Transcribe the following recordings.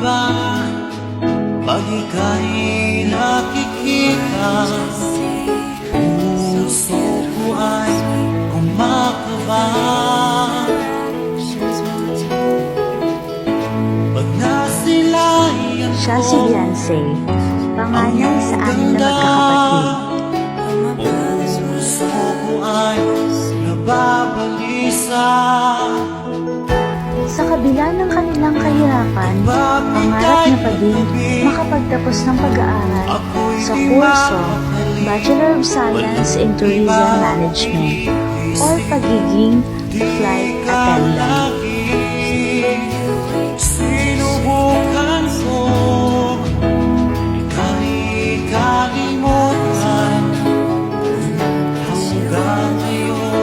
ba pag ika'y nakikita? Puso ko ay kumakaba pag nasilayan Siya si Beyonce, panganay sa anim na magkakapatid. Puso ko ay nababalisa. Sa kabila ng kanilang kahirapan, pangarap niya pa din makapagtapos ng pag-aaral sa kurso Bachelor of Science in Tourism Management or pagiging flight attendant. Sinubukan ko ika'y kalimutan hanggang ngayon.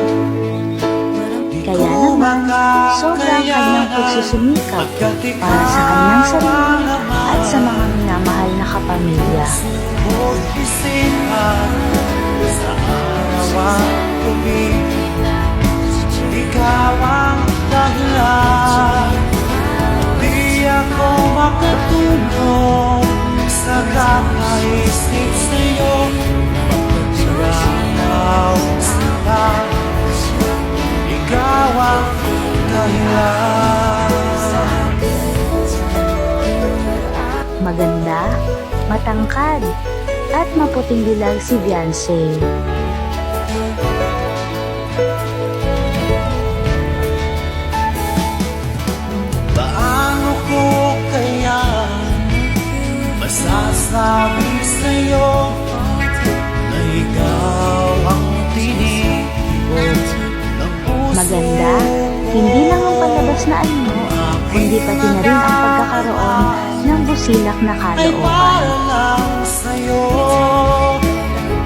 Kaya naman, sobrang kanyang pagsusumikap para sa kanyang sarili at sa mga minamahal na kapamilya. Isipan sa araw at gabi, ikaw ang dahilan. Di ako makatulog sa kakaisip sa'yo. Pagkatiraw sila, ikaw ang dahilan. Maganda, matangkad, at maputing dilag si Beyonce. Paano ko kaya masasabi sa'yo na ikaw ang tinitibok ng puso? Maganda, hindi lang ang palabas na anyo, kundi pati na rin ang pagkakaroon ng busilak na Ay kalooban. para lang sa'yo.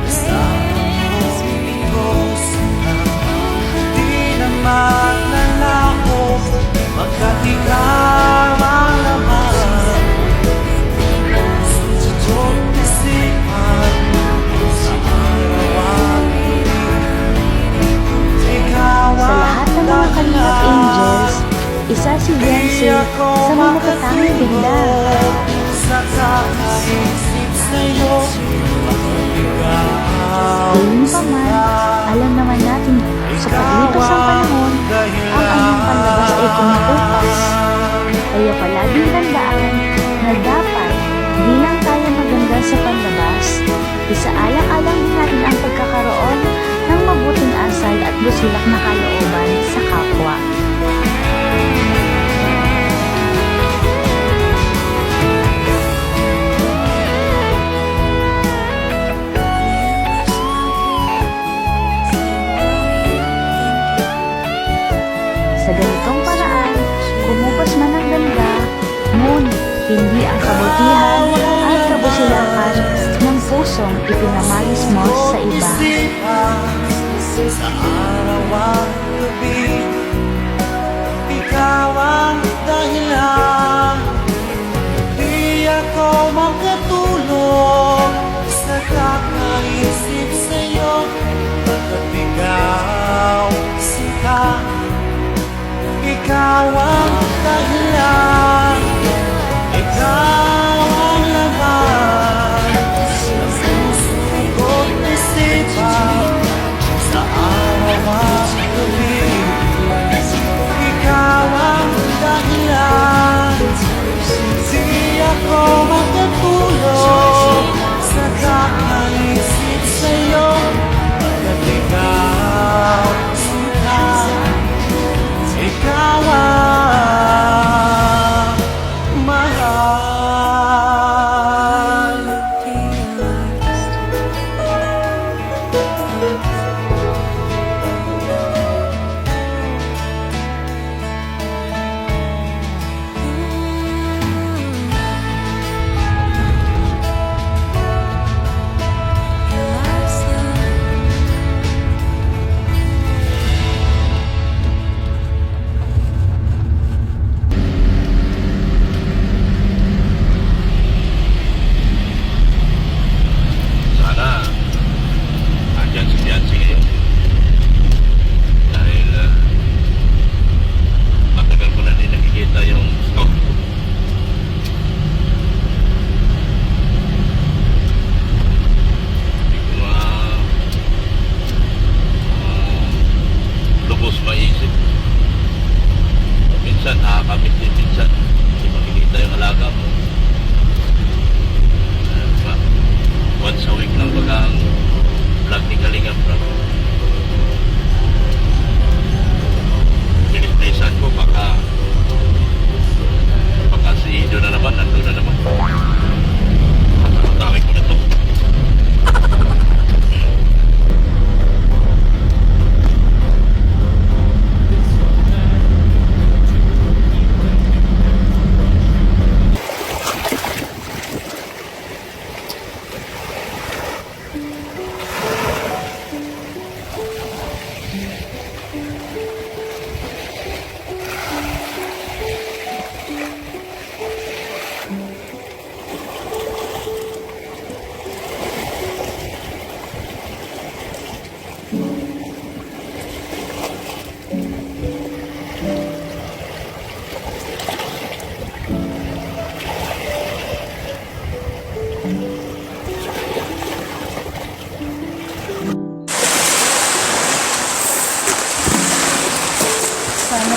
Kasama ko sana, di naman nalako, magkat ikaw ang laman. Susunod isipan sa araw at gabi, ikaw Sa lahat ng mga Kalingap Angels, isa si Beyonce sa mga natatanging ganda. sa kakaisip sa'yo, Gayun pa man, alam naman natin sa paglipas ng panahon, ang anyong panlabas ay kumukupas. Kaya palaging tandaan na dapat di lang tayo maganda sa panlabas, isaalang-alang din natin ang pagkakaroon ng mabuting asal at busilak na kalooban sa kapwa. Sa ganitong paraan, kumupas man ang ganda, ngunit hindi ang kabutihan at kabusilakan ng pusong ipinamalis mo sa iba. Sa araw at gabi, ikaw ang dahilan. Di ako makatulog sa kakaisip sa'yo, pagkat ikaw sila. Ikaw ang dahilan, ikaw ang laman ng puso ko't isipan sa araw at gabi. Ikaw ang dahilan.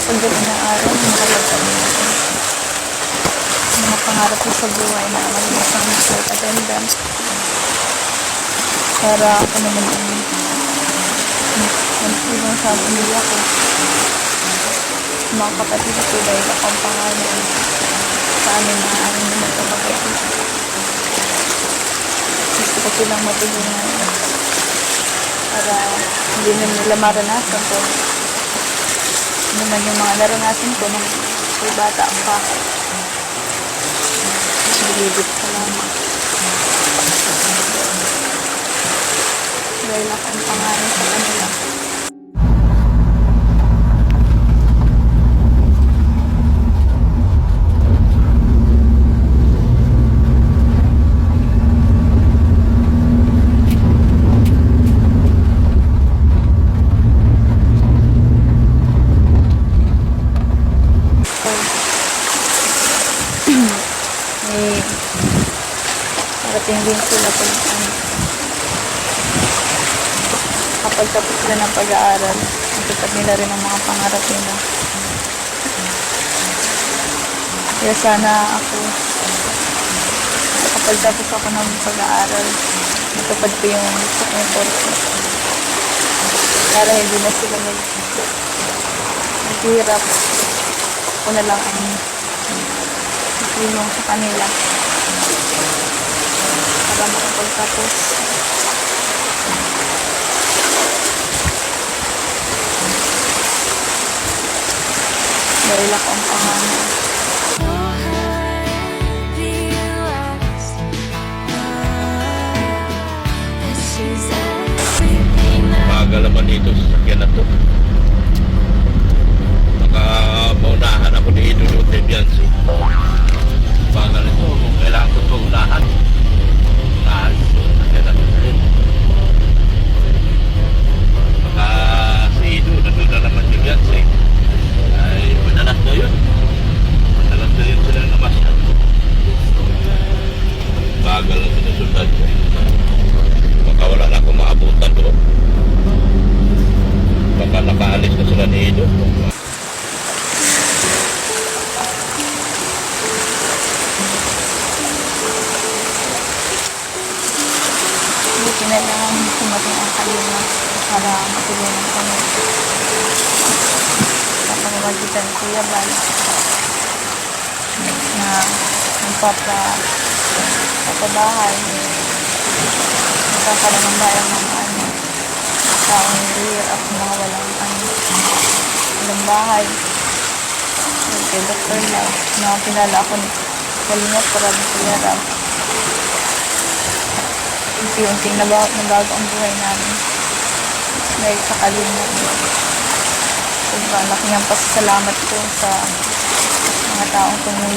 Pag gabi ng araw, makapagsabi ako. Mga pangarap ko sa buhay na maging isang flight attendant. Para ako naman ang magtulong sa pamilya ko. Mga kapatid ko dahil ako ang pangalan sa amin na aming naman kapatid. Gusto ko silang matulungan para hindi na nila maranasan ko. Ano man yung mga naranasan ko nung may bata pa. Bilibit ka lang. Dahil ako ang pangalan sa kanila. Parating din sila kapag tapos sila ng pag-aaral, matutupad nila rin ang mga pangarap nila. Kaya sana ako, kapag tapos ako ng pag-aaral, matupad ko yung gusto ko yung course. Para hindi na sila maghihirap. Ako na lang ang tulong sa kanila para makapagtapos. Dahil ako ang pangalan. Bagal naman dito sa sakyan na to. Maunahan ako ni Idolo Tebiansi. Bagal ito. Kung kailangan ko ito unahan. Unahan ito. Sakyan na ito rin. Baka si Idolo nandun na naman Tebiansi. Ay madalas na yun. Madalas na yun sila namasya. Bagal na sinusundan ko. Baka wala na akong maabutan doon. Baka nakaalis na sila ni Ido. Buti na lang sumating ang kalina para matulungan kami. Sa pamamagitan ko Yaban na magpapabahay. Magkakaroon ng bayan ng taong hirap, mga walang bahay. Kay Dr. Lau, na pinala ako ni Kalingap para Kuya Rab. Unti-unting nabago ang buhay namin dahil sa Kalingap. Sobrang laki ng pasasalamat ko sa mga taong tumulong.